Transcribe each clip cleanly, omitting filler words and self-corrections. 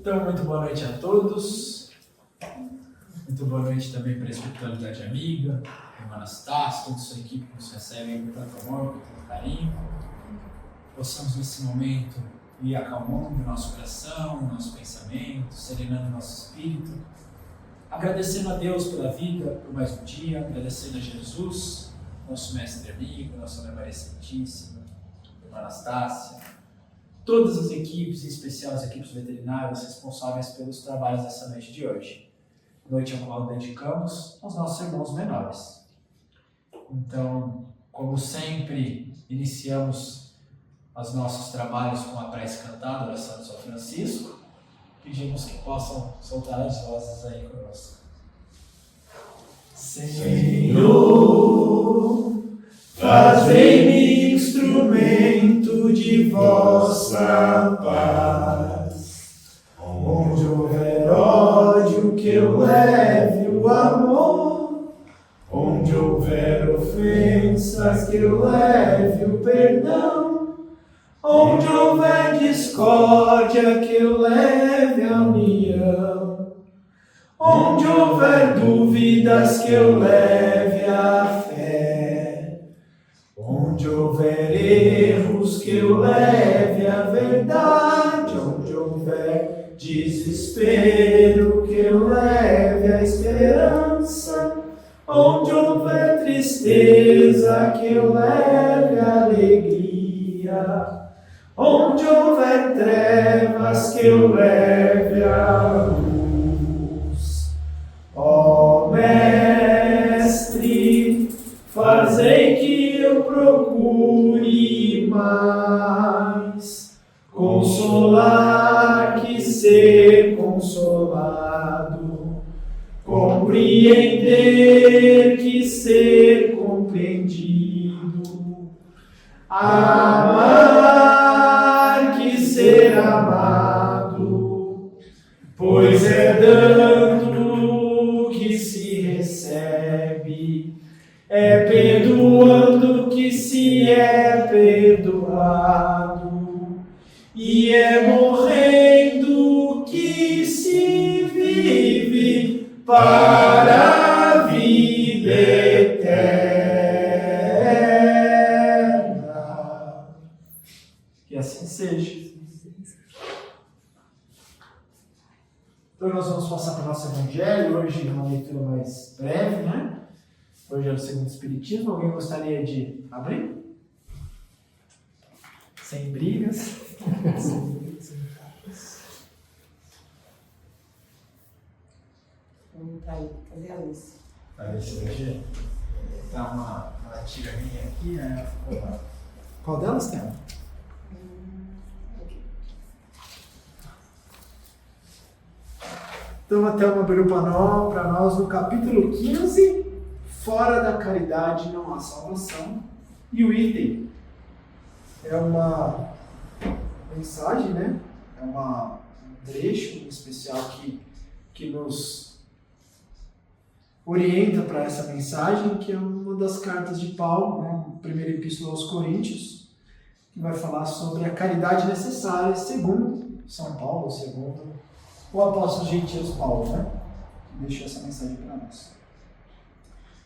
Então, muito boa noite a todos. Muito boa noite também para a espiritualidade amiga, irmã Anastácia, toda a sua equipe que nos recebe com tanto amor, com tanto carinho. Possamos nesse momento ir acalmando o nosso coração, o nosso pensamento, serenando o nosso espírito, agradecendo a Deus pela vida, por mais um dia, agradecendo a Jesus, nosso mestre amigo, nossa Mãe Maria Santíssima, irmã Anastácia, todas as equipes, em especial as equipes veterinárias responsáveis pelos trabalhos dessa noite de hoje. Noite a qual dedicamos aos nossos irmãos menores. Então, como sempre, iniciamos os nossos trabalhos com a prece cantada, a oração de São Francisco. Pedimos que possam soltar as vozes aí conosco. Senhor, fazei-me instrumento de vossa paz. Onde houver ódio, que eu leve o amor. Onde houver ofensas, que eu leve o perdão. Onde houver discórdia, que eu leve a união. Onde houver dúvidas, que eu leve a fé. Onde houver erros, que eu leve a verdade. Onde houver desespero, que eu leve a esperança. Onde houver tristeza, que eu leve a alegria. Onde houver trevas, que eu leve a luz. Ó Mestre, fazei que eu procure mais consolar que ser consolado, compreender que ser compreendido, amar que ser amado, pois é dando que se recebe, é perdoando que se é perdoado, e é morrendo que se vive para a vida eterna. Que assim seja. Então nós vamos passar para o nosso Evangelho, hoje uma leitura mais breve, né? Hoje é o segundo Espiritismo. Alguém gostaria de abrir? Sem brigas. Tá aí, cadê a Alice? Alice hoje tá uma tia minha aqui, né? Qual delas tem? Então, até uma abriu para nós no capítulo 15, fora da caridade não há salvação. E o item é uma mensagem, né? É um trecho especial que nos orienta para essa mensagem, que é uma das cartas de Paulo, né? A primeira epístola aos Coríntios, que vai falar sobre a caridade necessária, segundo São Paulo, segundo o apóstolo Gentios Paulo, né? Que deixou essa mensagem para nós.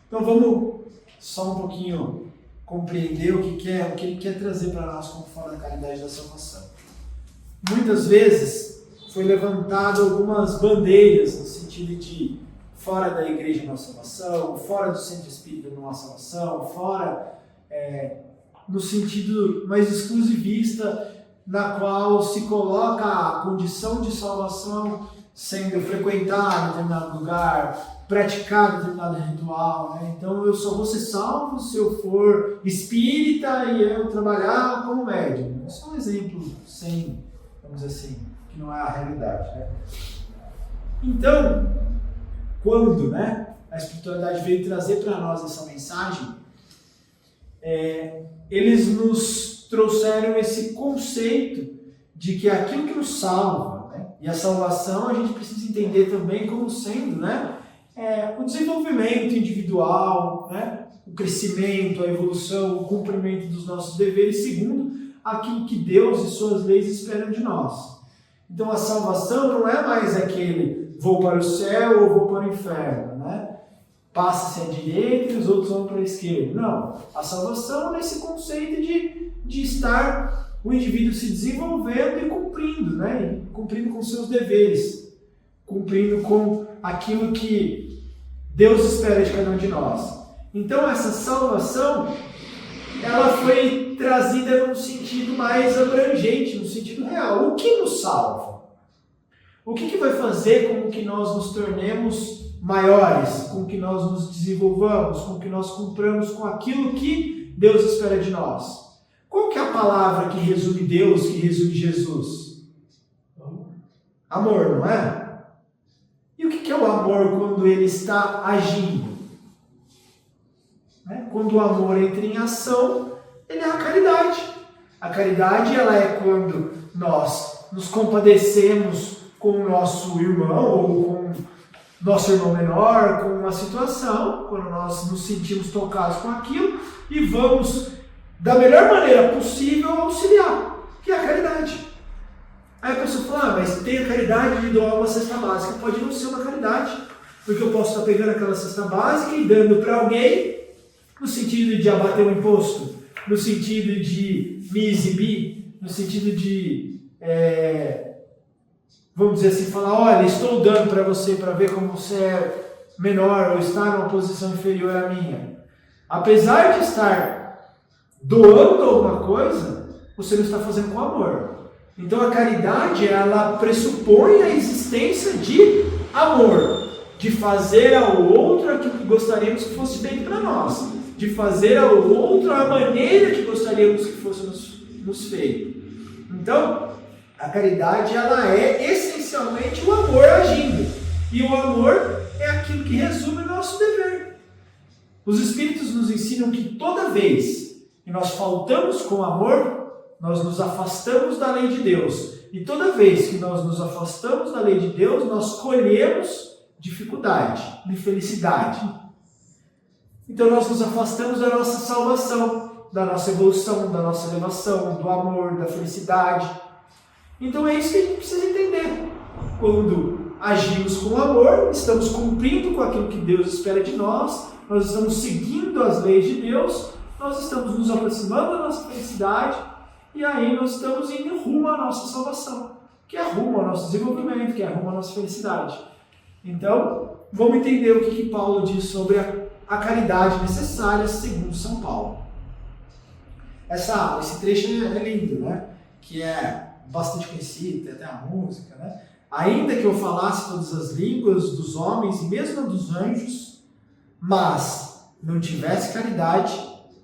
Então vamos só um pouquinho compreender o que ele quer trazer para nós como fora da caridade da salvação. Muitas vezes foi levantado algumas bandeiras no sentido de fora da igreja não há salvação, fora do centro espírita não há salvação, fora no sentido mais exclusivista, na qual se coloca a condição de salvação sendo frequentar determinado lugar, praticar determinado ritual, né? Então eu só vou ser salvo se eu for espírita e eu trabalhar como médium. Isso é um exemplo sem, vamos dizer assim, que não é a realidade, né? Então, quando, né, a espiritualidade veio trazer para nós essa mensagem, eles nos trouxeram esse conceito de que aquilo que nos salva, né, e a salvação a gente precisa entender também como sendo, né, o desenvolvimento individual, né, o crescimento, a evolução, o cumprimento dos nossos deveres segundo aquilo que Deus e suas leis esperam de nós. Então a salvação não é mais aquele vou para o céu ou vou para o inferno, né? Passa-se à direita e os outros vão para a esquerda. Não, a salvação é esse conceito de estar o indivíduo se desenvolvendo e cumprindo, né? E cumprindo com seus deveres, cumprindo com aquilo que Deus espera de cada um de nós. Então essa salvação, ela foi trazida num sentido mais abrangente, no sentido real. O que nos salva? O que vai fazer com que nós nos tornemos maiores, com que nós nos desenvolvamos, com que nós cumpramos com aquilo que Deus espera de nós? Qual que é a palavra que resume Deus, que resume Jesus? Amor, não é? E o que é o amor quando ele está agindo? Quando o amor entra em ação, ele é a caridade. A caridade, ela é quando nós nos compadecemos com o nosso irmão ou com nosso irmão menor, com uma situação, quando nós nos sentimos tocados com aquilo e vamos, da melhor maneira possível, auxiliar, que é a caridade. Aí a pessoa fala, mas tem a caridade de doar uma cesta básica. Pode não ser uma caridade, porque eu posso estar pegando aquela cesta básica e dando para alguém, no sentido de abater o imposto, no sentido de me exibir, no sentido de, vamos dizer assim, falar, olha, estou dando para você para ver como você é menor ou está numa posição inferior à minha. Apesar de estar doando alguma coisa, você não está fazendo com amor. Então a caridade, ela pressupõe a existência de amor, de fazer ao outro aquilo que gostaríamos que fosse feito para nós, de fazer ao outro a maneira que gostaríamos que fosse nos feito. Então, a caridade, ela é essencialmente o amor agindo. E o amor é aquilo que resume o nosso dever. Os Espíritos nos ensinam que toda vez que nós faltamos com amor, nós nos afastamos da lei de Deus. E toda vez que nós nos afastamos da lei de Deus, nós colhemos dificuldade, infelicidade. Então nós nos afastamos da nossa salvação, da nossa evolução, da nossa elevação, do amor, da felicidade. Então é isso que a gente precisa entender. Quando agimos com amor, estamos cumprindo com aquilo que Deus espera de nós, nós estamos seguindo as leis de Deus, nós estamos nos aproximando da nossa felicidade, e aí nós estamos indo rumo à nossa salvação, que é rumo ao nosso desenvolvimento, que é rumo à nossa felicidade. Então, vamos entender o que Paulo diz sobre a caridade necessária segundo São Paulo. Esse trecho é lindo, né? Que é bastante conhecido, tem até a música, né? Ainda que eu falasse todas as línguas dos homens e mesmo dos anjos, mas não tivesse caridade,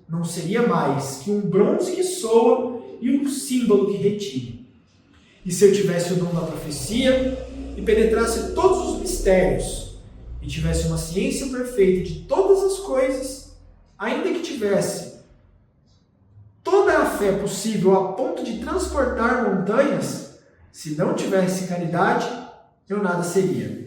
não seria mais que um bronze que soa e um símbolo que retire. E se eu tivesse o dom da profecia e penetrasse todos os mistérios e tivesse uma ciência perfeita de todas as coisas, ainda que tivesse toda a fé possível a ponto de transportar montanhas, se não tivesse caridade, eu nada seria.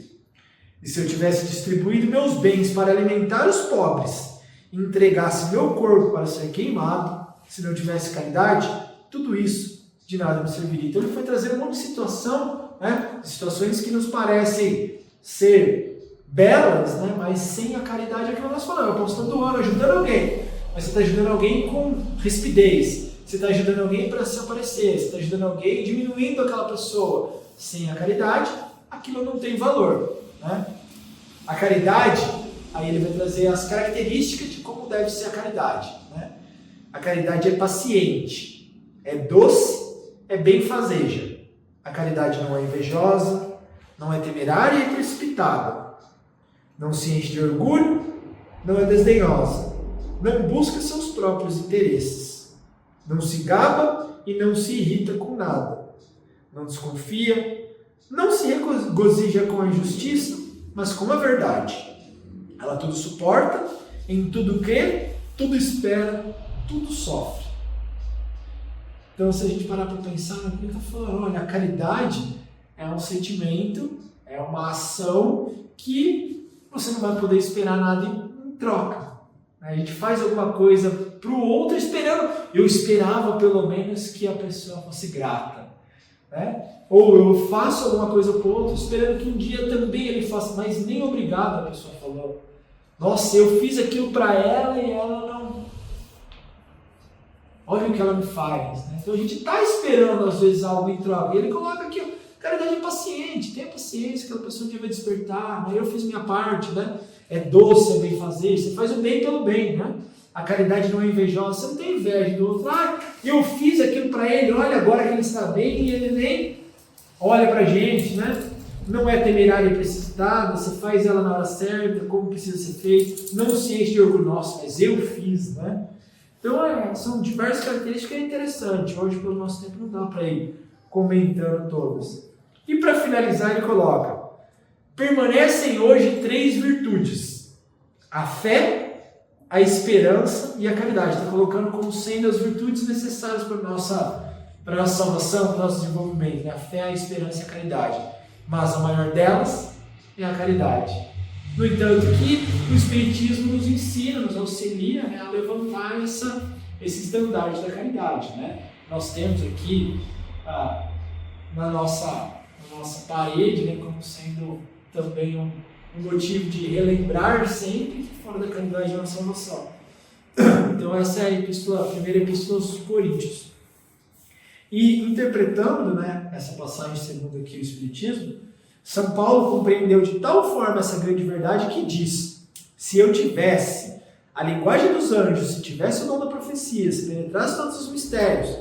E se eu tivesse distribuído meus bens para alimentar os pobres e entregasse meu corpo para ser queimado, se não tivesse caridade, tudo isso de nada me serviria. Então ele foi trazer um monte de situação, né? Situações que nos parecem ser belas, né? Mas sem a caridade é aquilo que nós falamos. Eu posso estar doando, ajudando alguém, mas você está ajudando alguém com rispidez, você está ajudando alguém para se aparecer, você está ajudando alguém diminuindo aquela pessoa. Sem a caridade, aquilo não tem valor, né? A caridade, aí ele vai trazer as características de como deve ser a caridade, né? A caridade é paciente, é doce, é benfazeja. A caridade não é invejosa, não é temerária e precipitada. Não se enche de orgulho, não é desdenhosa. Não busca seus próprios interesses. Não se gaba e não se irrita com nada. Não desconfia, não se regozija com a injustiça, mas com a verdade. Ela tudo suporta, em tudo crê, tudo espera, tudo sofre. Então, se a gente parar para pensar, ele está falando, olha, a caridade é um sentimento, é uma ação que você não vai poder esperar nada em troca. A gente faz alguma coisa para o outro esperando. Eu esperava pelo menos que a pessoa fosse grata. né? Ou eu faço alguma coisa para o outro, esperando que um dia também ele faça, mas nem obrigado a pessoa falou. Nossa, eu fiz aquilo para ela e ela não... Olha o que ela me faz, né? Então a gente está esperando às vezes algo em troca. E ele coloca aqui, ó, caridade paciente, tenha paciência, aquela pessoa que vai despertar, né? Eu fiz minha parte, né? É doce, é bem fazer, você faz o bem pelo bem, né? A caridade não é invejosa, você não tem inveja do outro. Ah, eu fiz aquilo para ele, olha agora que ele está bem e ele nem olha para a gente, né? Não é temerária e precipitada, você faz ela na hora certa, como precisa ser feito, não se enche de orgulho, nossa, mas eu fiz, né? Então, são diversas características que é interessante. Hoje, pelo nosso tempo, não dá para ir comentando todas. E para finalizar, ele coloca: permanecem hoje 3 virtudes: a fé, a esperança e a caridade. Está colocando como sendo as virtudes necessárias para a nossa salvação, para o nosso desenvolvimento. Né? A fé, a esperança e a caridade. Mas a maior delas é a caridade. No entanto, que o Espiritismo nos ensina, nos auxilia, né, a levantar esse estandarte da caridade. Né? Nós temos aqui na nossa parede, né, como sendo também um motivo de relembrar sempre que fora da caridade é uma salvação. Então essa é a primeira epístola aos Coríntios. E interpretando, né, essa passagem segundo aqui o Espiritismo, São Paulo compreendeu de tal forma essa grande verdade que diz: se eu tivesse a linguagem dos anjos, se tivesse o dom da profecia, se penetrasse todos os mistérios,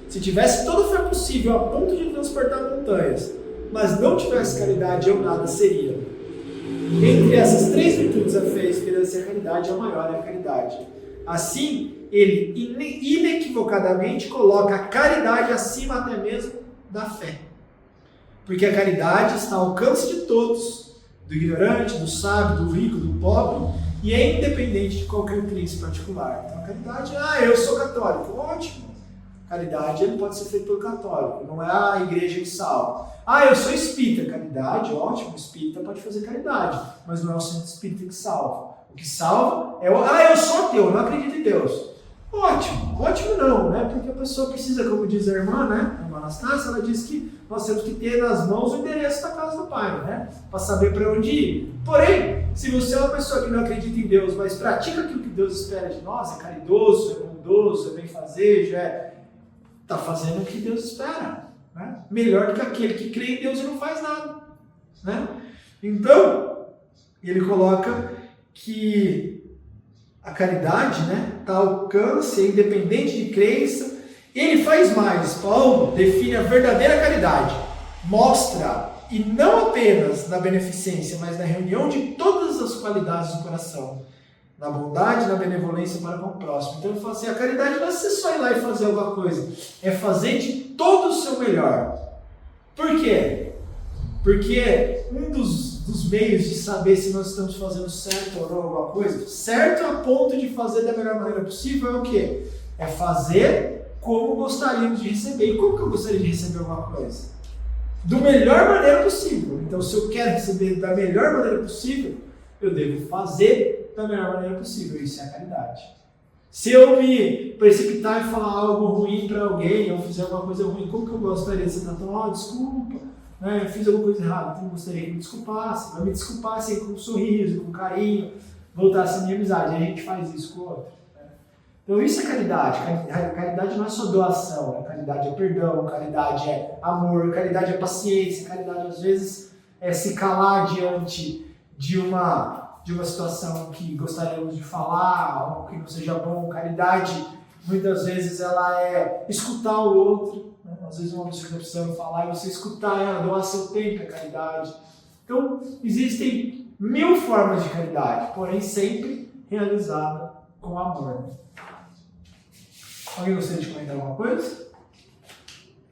se tivesse toda a fé possível a ponto de transportar montanhas, mas não tivesse caridade, eu nada seria. Entre essas 3 virtudes, a fé, a esperança e a caridade, a maior é a caridade. Assim, ele inequivocadamente coloca a caridade acima até mesmo da fé. Porque a caridade está ao alcance de todos, do ignorante, do sábio, do rico, do pobre, e é independente de qualquer crença particular. Então a caridade, eu sou católico, ótimo. Caridade ele pode ser feito pelo católico, não é a igreja que salva. Eu sou espírita, caridade, ótimo, espírita pode fazer caridade, mas não é o centro espírita que salva. O que salva é eu sou ateu, não acredito em Deus. Ótimo não, né? Porque a pessoa precisa, como diz a irmã, né? A irmã Anastácia, ela diz que nós temos que ter nas mãos o endereço da casa do Pai, né? Para saber para onde ir. Porém, se você é uma pessoa que não acredita em Deus, mas pratica aquilo que Deus espera de nós, é caridoso, é bondoso, é benfazejo, está fazendo o que Deus espera, né? Melhor do que aquele que crê em Deus e não faz nada, né? Então, ele coloca que a caridade, né, está ao alcance, é independente de crença. Ele faz mais. Paulo define a verdadeira caridade. Mostra, e não apenas na beneficência, mas na reunião de todas as qualidades do coração. Na bondade, na benevolência para com o próximo. Então ele fala assim, a caridade não é você só ir lá e fazer alguma coisa. É fazer de todo o seu melhor. Por quê? Porque um dos meios de saber se nós estamos fazendo certo ou não alguma coisa, certo a ponto de fazer da melhor maneira possível, é o quê? É fazer como gostaríamos de receber. E como que eu gostaria de receber alguma coisa? Da melhor maneira possível. Então, se eu quero receber da melhor maneira possível, eu devo fazer da melhor maneira possível. Isso é a caridade. Se eu me precipitar e falar algo ruim para alguém, ou fizer alguma coisa ruim, como que eu gostaria de ser tratado? Desculpa. Eu fiz alguma coisa errada, então eu gostaria que me desculpasse, mas me desculpasse com um sorriso, com carinho, voltasse a minha amizade. E a gente faz isso com o outro. Né? Então isso é caridade. Caridade não é só doação, né? Caridade é perdão, caridade é amor, caridade é paciência, caridade às vezes é se calar diante de uma situação que gostaríamos de falar, ou que não seja bom. Caridade, muitas vezes, ela é escutar o outro. Às vezes uma pessoa que está precisando falar e você escutar ela, doar seu tempo é caridade. Então, existem 1000 formas de caridade, porém sempre realizada com amor. Alguém gostaria de comentar alguma coisa?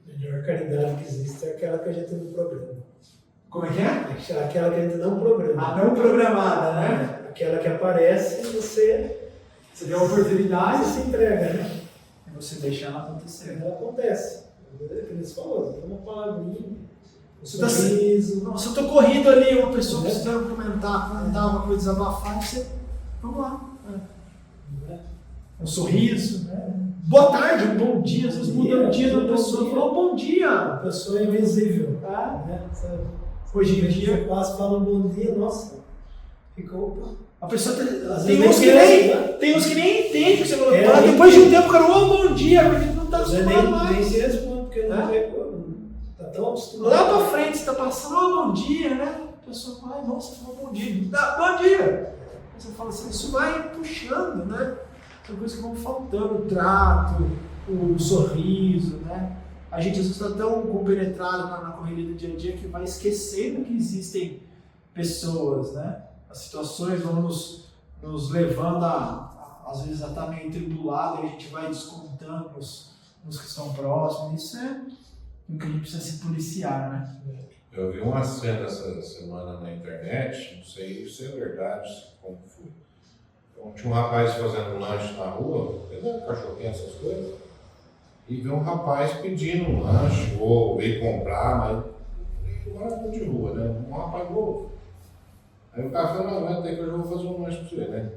A melhor caridade que existe é aquela que a gente não programa. Como é que é? Aquela que a gente não programa. A não programada, né? Aquela que aparece e você deu a oportunidade e se entrega, né? E você deixa ela acontecer. Ela acontece. Eles falam, uma palavrinha, Você eu tô corrido ali, uma pessoa precisando contar uma coisa, desabafar, você... Vamos lá. Um sorriso, né? boa tarde, um bom dia, às vezes muda o dia da bom pessoa, dia. falou bom dia. A pessoa é invisível. Tá? Né? Hoje em dia, Você passa, fala um bom dia, nossa, ficou, opa. a pessoa Às tem vezes uns que nem tem uns que nem entendem o que você falou. É, Ah, nem depois de um tempo, o cara, ô, bom dia, porque não tá Você acostumado nem mais. se responde, porque não vê como. Tá tão acostumado. Lá pra frente, você tá passando, ô, bom dia, né? A pessoa fala, ai, nossa, falou bom dia. Bom dia. Aí você fala assim, isso vai puxando, né? São coisas que vão faltando, o trato, o sorriso, né? A gente às vezes está tão compenetrado na correria do dia a dia que vai esquecendo que existem pessoas, né? As situações vão nos levando às vezes a estar meio tribulado e a gente vai descontando nos que estão próximos. Isso é o que a gente precisa se policiar, né? Eu vi uma cena essa semana na internet, não sei se é verdade, como foi. Então, tinha um rapaz fazendo lanche na rua, cachorrinho, essas coisas, e viu um rapaz pedindo um lanche, ou veio comprar, mas morador de rua, né? Um rapaz novo. Aí o cara falou, não aguenta aí que eu já vou fazer um lanche pra você, né?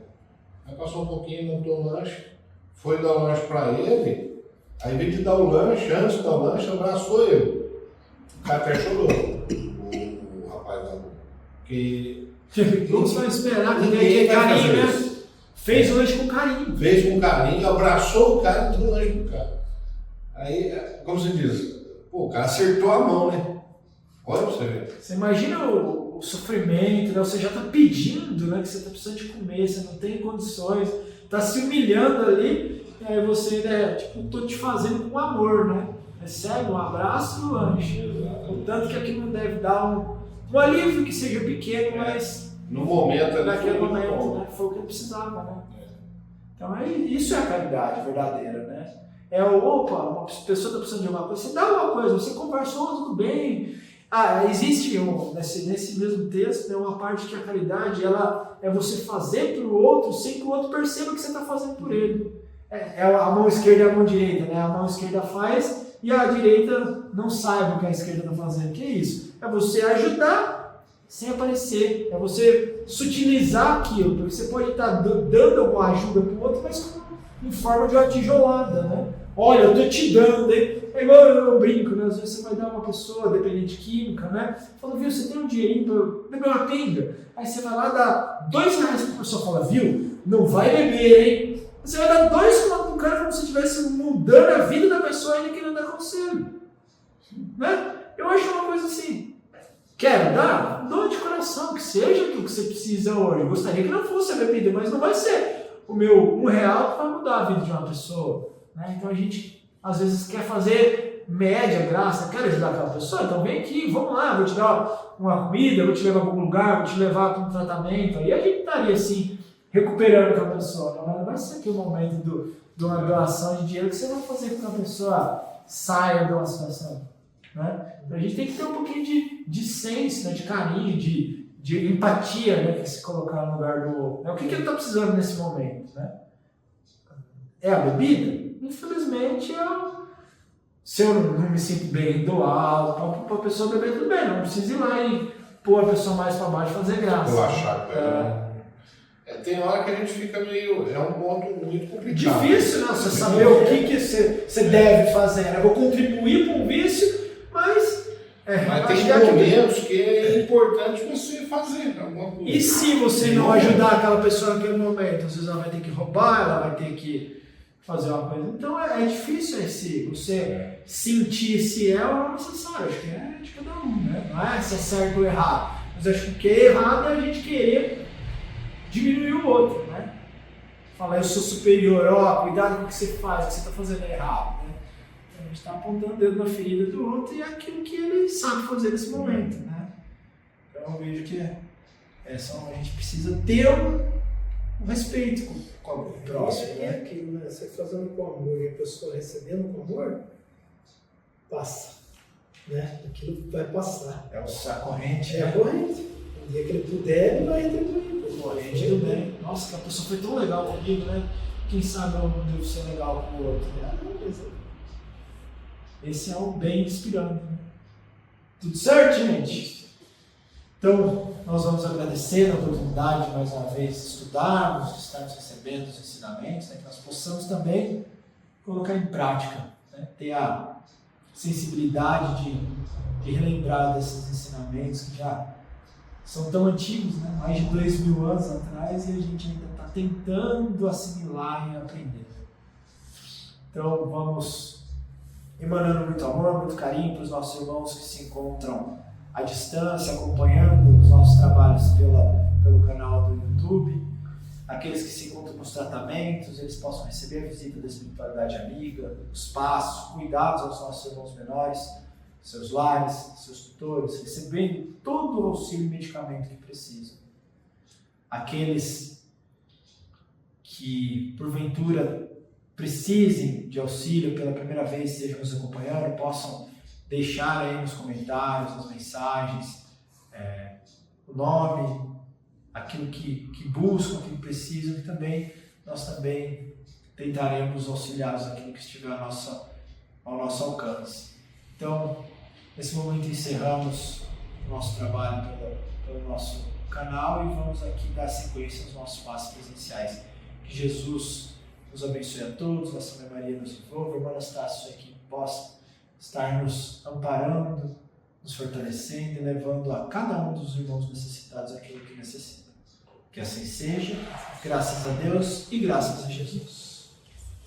Aí passou um pouquinho, montou um lanche, foi dar o lanche pra ele, aí veio de dar o lanche, antes de dar o lanche, abraçou ele. O cara até chorou, o rapaz da rua. Porque Vamos só esperar que ninguém tenha vai carinho, fazer né? isso. Fez o lanche com carinho. Fez com carinho, abraçou o cara e deu o lanche pro cara. Aí, como se diz, pô, o cara acertou a mão, né? Olha pra você ver. Você imagina o sofrimento, né? Você já está pedindo, né? Que você está precisando de comer, você não tem condições, está se humilhando ali, e aí você, né? Tipo, tô te fazendo com amor, né? Recebe um abraço no lanche. O tanto que aquilo não deve dar um alívio que seja pequeno, mas No momento ali naquele foi muito momento, bom. né? Foi o que ele precisava, né? Então isso é a caridade verdadeira, né? É uma pessoa está precisando de alguma coisa, você dá uma coisa, você conversou, tudo bem. Existe nesse mesmo texto, né, uma parte que a caridade ela é você fazer para o outro sem que o outro perceba que você está fazendo por ele. A mão esquerda e a mão direita, né? A mão esquerda faz e a direita não sabe o que a esquerda está fazendo. Que é isso? É você ajudar sem aparecer, é você sutilizar aquilo, porque você pode estar dando alguma ajuda para o outro, mas em forma de uma tijolada, né? Olha, eu estou te dando, hein? É igual eu brinco, né? Às vezes você vai dar uma pessoa dependente de química, né? Fala, viu, você tem um dinheirinho para beber uma pinga? Aí você vai lá dar R$2 para a pessoa, fala, viu, não vai beber, hein? Você vai dar 2 contos para o cara como se estivesse mudando a vida da pessoa e ele querendo dar conselho, né? Eu acho uma coisa assim, quero dar? Dou de coração, que seja aquilo que você precisa hoje. Eu gostaria que não fosse a bebida, mas não vai ser o meu R$1 que vai mudar a vida de uma pessoa, né? Então a gente às vezes quer fazer média, graça, quer ajudar aquela pessoa, então vem aqui, vamos lá, vou te dar uma comida, vou te levar para algum lugar, vou te levar para um tratamento, aí a gente estaria assim, recuperando aquela pessoa, não vai ser aqui o momento de uma doação de dinheiro que você vai fazer com que a pessoa saia de uma situação, né? Então a gente tem que ter um pouquinho de senso, né, de carinho, de empatia, né, que se colocar no lugar do outro, né? O que ele está precisando nesse momento, né? É a bebida? Infelizmente, se eu não me sinto bem, doar para a pessoa beber, tudo bem, não precisa ir lá e pôr a pessoa mais para baixo e fazer graça. Relaxar com ela. Tem hora que a gente fica meio. É um ponto muito complicado. Difícil, né? Você saber o que você deve fazer. Eu vou contribuir para um vício, mas. Mas tem momentos que é importante você fazer alguma coisa. E se você não ajudar aquela pessoa naquele momento? Às vezes ela vai ter que roubar, ela vai ter que fazer uma coisa. Então é difícil você sentir se é ou não necessário. Acho que é de cada um, né? Não é se é certo ou errado. Mas acho que o que é errado é a gente querer diminuir o outro, né? Falar eu sou superior, cuidado com o que você faz, o que você está fazendo é errado, né? A gente está apontando o dedo na ferida do outro e é aquilo que ele sabe fazer nesse momento, né? Então eu vejo que a gente precisa ter um respeito com o próximo, É né? aquilo, né? Você fazendo com amor e a pessoa recebendo com amor, passa, né? Aquilo vai passar. É a corrente, É a né? corrente. Um dia que ele puder, ele vai retribuir. Corrente do bem. Nossa, que a pessoa foi tão legal comigo, né? Quem sabe eu não devo ser legal com o outro, né? Esse é o bem inspirando, né? Tudo certo, gente? Então, nós vamos agradecer a oportunidade de mais uma vez estudarmos, estarmos recebendo os ensinamentos, né? Que nós possamos também colocar em prática, né? Ter a sensibilidade de relembrar desses ensinamentos que já são tão antigos, né? Mais de 2000 anos atrás, e a gente ainda está tentando assimilar e aprender. Então vamos emanando muito amor, muito carinho para os nossos irmãos que se encontram à distância, acompanhando os nossos trabalhos pelo canal do YouTube. Aqueles que se encontram nos tratamentos, eles possam receber a visita da espiritualidade amiga, os passos, cuidados aos nossos irmãos menores, seus lares, seus tutores, recebendo todo o auxílio e medicamento que precisam. Aqueles que, porventura, precisem de auxílio pela primeira vez, estejam nos acompanhando, possam deixar aí nos comentários, nas mensagens, o nome, aquilo que buscam, aquilo que precisam, e também nós também tentaremos auxiliá-los naquilo que estiver ao nosso alcance. Então, nesse momento encerramos o nosso trabalho pelo nosso canal e vamos aqui dar sequência aos nossos passos presenciais. Que Jesus nos abençoe a todos, nossa Mãe Maria nos envolva, irmã Anastácio aqui possa estar nos amparando, nos fortalecendo e levando a cada um dos irmãos necessitados aquilo que necessita. Que assim seja, graças a Deus e graças a Jesus.